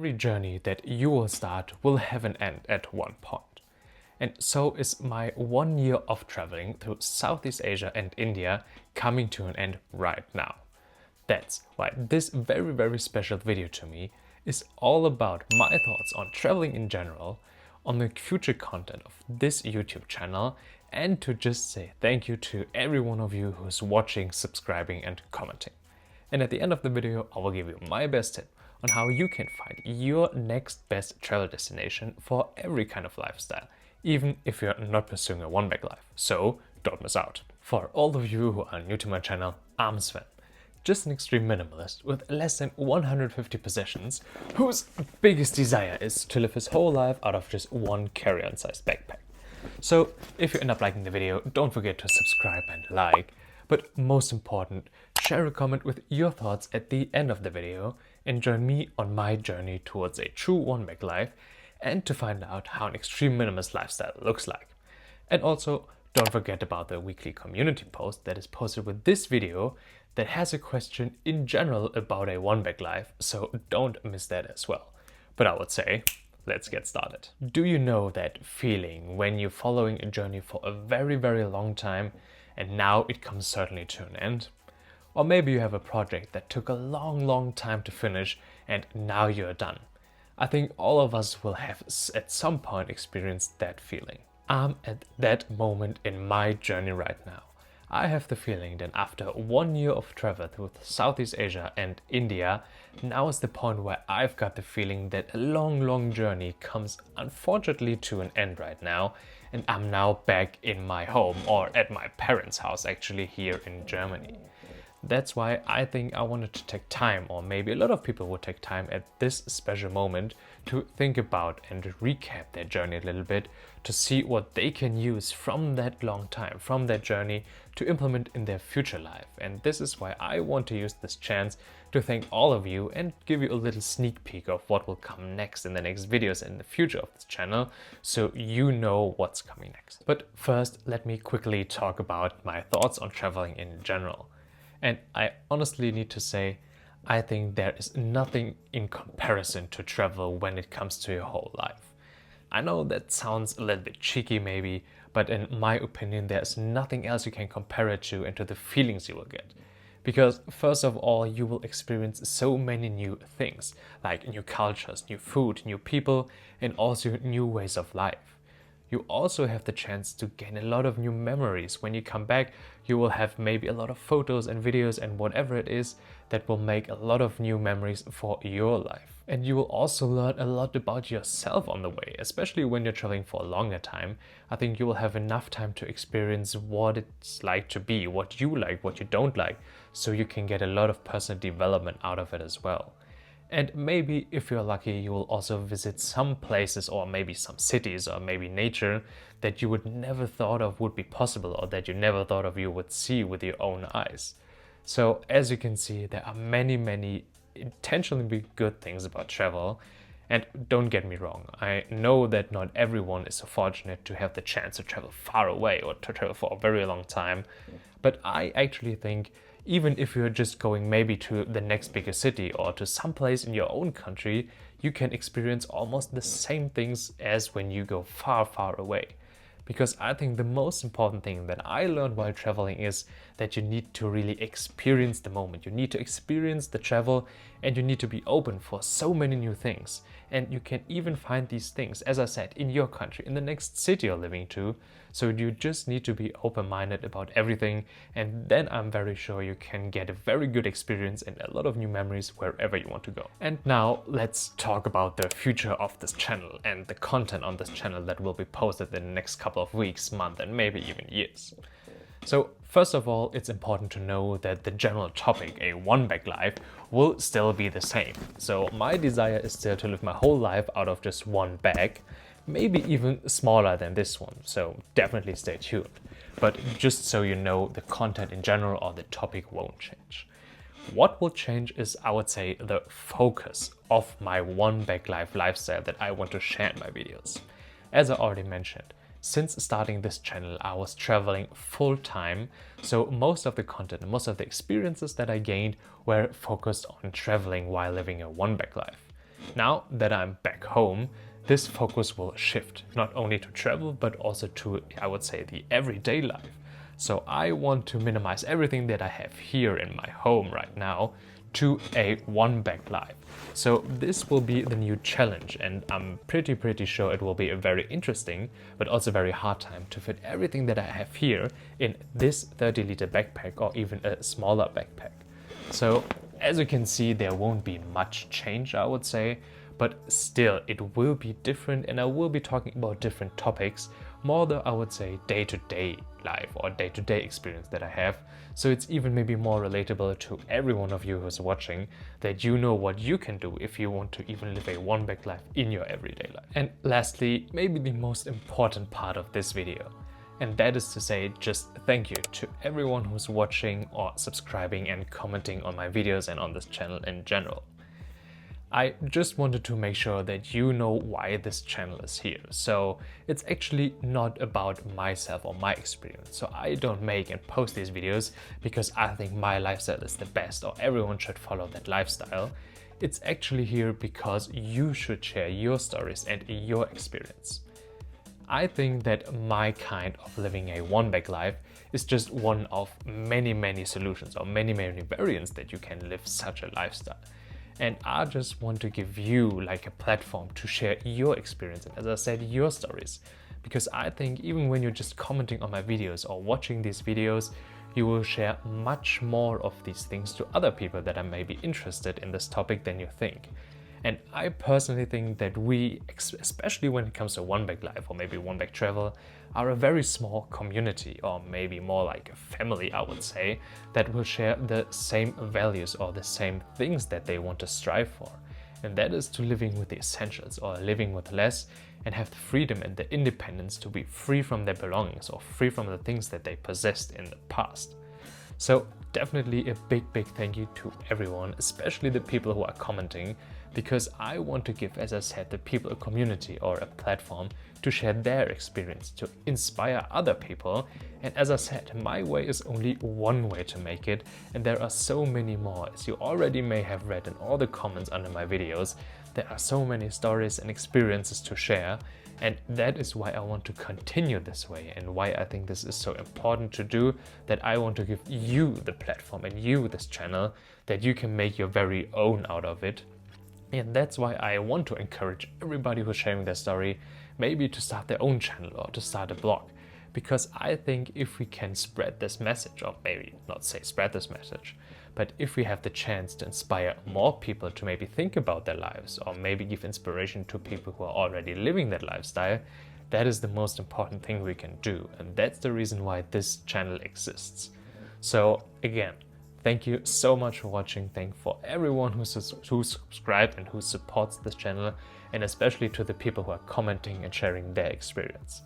every journey that you will start will have an end at one point. And so is my 1 year of traveling through Southeast Asia and India coming to an end right now. That's why this very special video to me is all about my thoughts on traveling in general, on the future content of this YouTube channel, and to just say thank you to every one of you who's watching, subscribing and commenting. And at the end of the video, I will give you my best tip on how you can find your next best travel destination for every kind of lifestyle, even if you're not pursuing a one-bag life. So don't miss out. For all of you who are new to my channel, I'm Sven, just an extreme minimalist with less than 150 possessions, whose biggest desire is to live his whole life out of just one carry-on sized backpack. So if you end up liking the video, don't forget to subscribe and like, but most important, share a comment with your thoughts at the end of the video and join me on my journey towards a true one-bag life and to find out how an extreme minimalist lifestyle looks like. And also, don't forget about the weekly community post that is posted with this video that has a question in general about a one-bag life, so don't miss that as well. But I would say, let's get started. Do you know that feeling when you're following a journey for a very long time and now it comes certainly to an end? Or maybe you have a project that took a long time to finish and now you're done. I think all of us will have at some point experienced that feeling. I'm at that moment in my journey right now. I have the feeling that after 1 year of travel through Southeast Asia and India, now is the point where I've got the feeling that a long journey comes unfortunately to an end right now, and I'm now back in my home, or at my parents' house actually, here in Germany. That's why I think I wanted to take time, or maybe a lot of people would take time at this special moment to think about and recap their journey a little bit, to see what they can use from that long time, from that journey, to implement in their future life. And this is why I want to use this chance to thank all of you and give you a little sneak peek of what will come next in the next videos in the future of this channel, so you know what's coming next. But first, let me quickly talk about my thoughts on traveling in general. And I honestly need to say, I think there is nothing in comparison to travel when it comes to your whole life. I know that sounds a little bit cheeky maybe, but in my opinion there's nothing else you can compare it to and to the feelings you will get. Because first of all, you will experience so many new things, like new cultures, new food, new people, and also new ways of life. You also have the chance to gain a lot of new memories. When you come back, you will have maybe a lot of photos and videos and whatever it is that will make a lot of new memories for your life. And you will also learn a lot about yourself on the way, especially when you're traveling for a longer time. I think you will have enough time to experience what it's like to be, what you like, what you don't like, so you can get a lot of personal development out of it as well. And maybe if you're lucky, you will also visit some places or maybe some cities or maybe nature that you would never thought of would be possible, or that you never thought of you would see with your own eyes. So as you can see, there are many intentionally good things about travel. And don't get me wrong, I know that not everyone is so fortunate to have the chance to travel far away or to travel for a very long time. But I actually think even if you're just going maybe to the next bigger city or to some place in your own country, you can experience almost the same things as when you go far away. Because I think the most important thing that I learned while traveling is that you need to really experience the moment. You need to experience the travel and you need to be open for so many new things. And you can even find these things, as I said, in your country, in the next city you're living to. So you just need to be open-minded about everything, and then I'm very sure you can get a very good experience and a lot of new memories wherever you want to go. And now let's talk about the future of this channel and the content on this channel that will be posted in the next couple of weeks, months, and maybe even years. So first of all, it's important to know that the general topic, a one-bag life, will still be the same. So my desire is still to live my whole life out of just one bag, maybe even smaller than this one, so definitely stay tuned. But just so you know, the content in general or the topic won't change. What will change is, I would say, the focus of my one-bag life lifestyle that I want to share in my videos. As I already mentioned, since starting this channel, I was traveling full time, so most of the content and most of the experiences that I gained were focused on traveling while living a one-bag life. Now that I'm back home, this focus will shift not only to travel but also to, I would say, the everyday life. So I want to minimize everything that I have here in my home right now to a one-bag life. So this will be the new challenge, and I'm pretty sure it will be a very interesting but also very hard time to fit everything that I have here in this 30-liter backpack or even a smaller backpack. So as you can see, there won't be much change, I would say, but still it will be different, and I will be talking about different topics, more the, I would say, day-to-day life or day-to-day experience that I have. So it's even maybe more relatable to every one of you who's watching, that you know what you can do if you want to even live a one-bag life in your everyday life. And lastly, maybe the most important part of this video, and that is to say just thank you to everyone who's watching or subscribing and commenting on my videos and on this channel in general. I just wanted to make sure that you know why this channel is here. So it's actually not about myself or my experience. So I don't make and post these videos because I think my lifestyle is the best or everyone should follow that lifestyle. It's actually here because you should share your stories and your experience. I think that my kind of living a one-bag life is just one of many solutions or many variants that you can live such a lifestyle. And I just want to give you like a platform to share your experience and, as I said, your stories. Because I think even when you're just commenting on my videos or watching these videos, you will share much more of these things to other people that are maybe interested in this topic than you think. And I personally think that we, especially when it comes to one-bag life or maybe one-bag travel, are a very small community, or maybe more like a family, I would say, that will share the same values or the same things that they want to strive for. And that is to living with the essentials or living with less and have the freedom and the independence to be free from their belongings or free from the things that they possessed in the past. So definitely a big thank you to everyone, especially the people who are commenting, because I want to give, as I said, the people a community or a platform to share their experience, to inspire other people. And as I said, my way is only one way to make it, and there are so many more. As you already may have read in all the comments under my videos, there are so many stories and experiences to share. And that is why I want to continue this way, and why I think this is so important to do, that I want to give you the platform and you this channel that you can make your very own out of it. And that's why I want to encourage everybody who's sharing their story maybe to start their own channel or to start a blog. Because I think if we can spread this message, or maybe not say spread this message, but if we have the chance to inspire more people to maybe think about their lives or maybe give inspiration to people who are already living that lifestyle, that is the most important thing we can do. And that's the reason why this channel exists. So again, thank you so much for watching. Thank you for everyone who subscribed and who supports this channel, and especially to the people who are commenting and sharing their experience.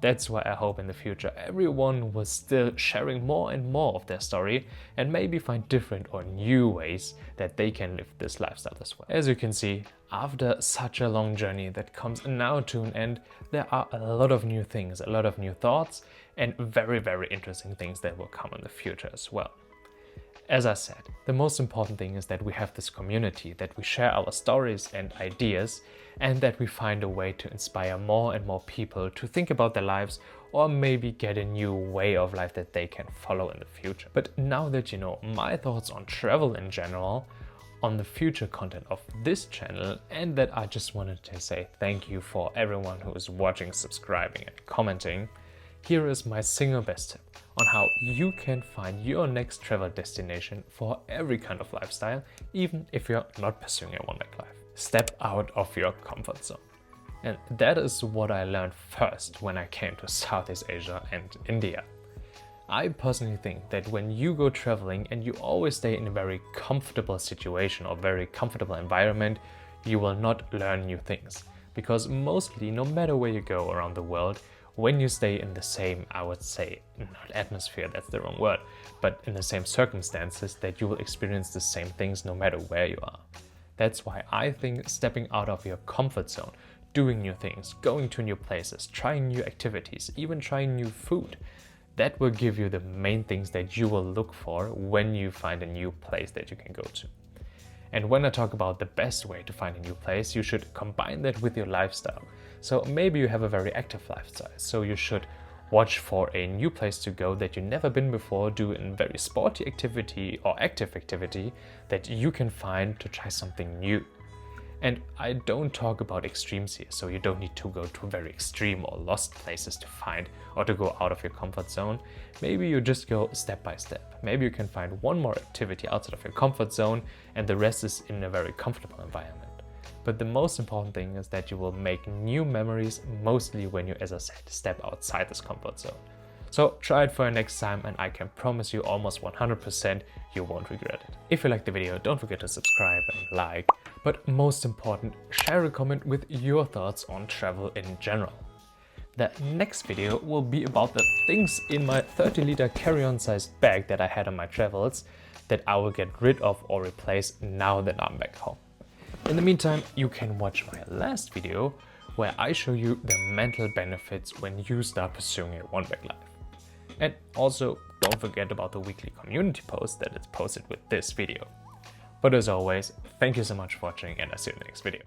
That's why I hope in the future everyone will still sharing more and more of their story and maybe find different or new ways that they can live this lifestyle as well. As you can see, after such a long journey that comes now to an end, there are a lot of new things, a lot of new thoughts, and very interesting things that will come in the future as well. As I said, the most important thing is that we have this community, that we share our stories and ideas, and that we find a way to inspire more and more people to think about their lives or maybe get a new way of life that they can follow in the future. But now that you know my thoughts on travel in general, on the future content of this channel, and that I just wanted to say thank you for everyone who is watching, subscribing and commenting, here is my single best tip on how you can find your next travel destination for every kind of lifestyle, even if you're not pursuing a one-bag life. Step out of your comfort zone. And that is what I learned first when I came to Southeast Asia and India. I personally think that when you go traveling and you always stay in a very comfortable situation or very comfortable environment, you will not learn new things. Because mostly, no matter where you go around the world, when you stay in the same, I would say, not atmosphere, that's the wrong word, but in the same circumstances, that you will experience the same things no matter where you are. That's why I think stepping out of your comfort zone, doing new things, going to new places, trying new activities, even trying new food, that will give you the main things that you will look for when you find a new place that you can go to. And when I talk about the best way to find a new place, you should combine that with your lifestyle. So maybe you have a very active lifestyle, so you should watch for a new place to go that you've never been before, do a very sporty activity or active activity that you can find to try something new. And I don't talk about extremes here, so you don't need to go to very extreme or lost places to find or to go out of your comfort zone. Maybe you just go step by step. Maybe you can find one more activity outside of your comfort zone and the rest is in a very comfortable environment. But the most important thing is that you will make new memories, mostly when you, as I said, step outside this comfort zone. So try it for next time and I can promise you almost 100% you won't regret it. If you liked the video, don't forget to subscribe and like, but most important, share a comment with your thoughts on travel in general. The next video will be about the things in my 30-liter carry-on sized bag that I had on my travels that I will get rid of or replace now that I'm back home. In the meantime, you can watch my last video where I show you the mental benefits when you start pursuing a one-bag life. And also, don't forget about the weekly community post that is posted with this video. But as always, thank you so much for watching and I'll see you in the next video.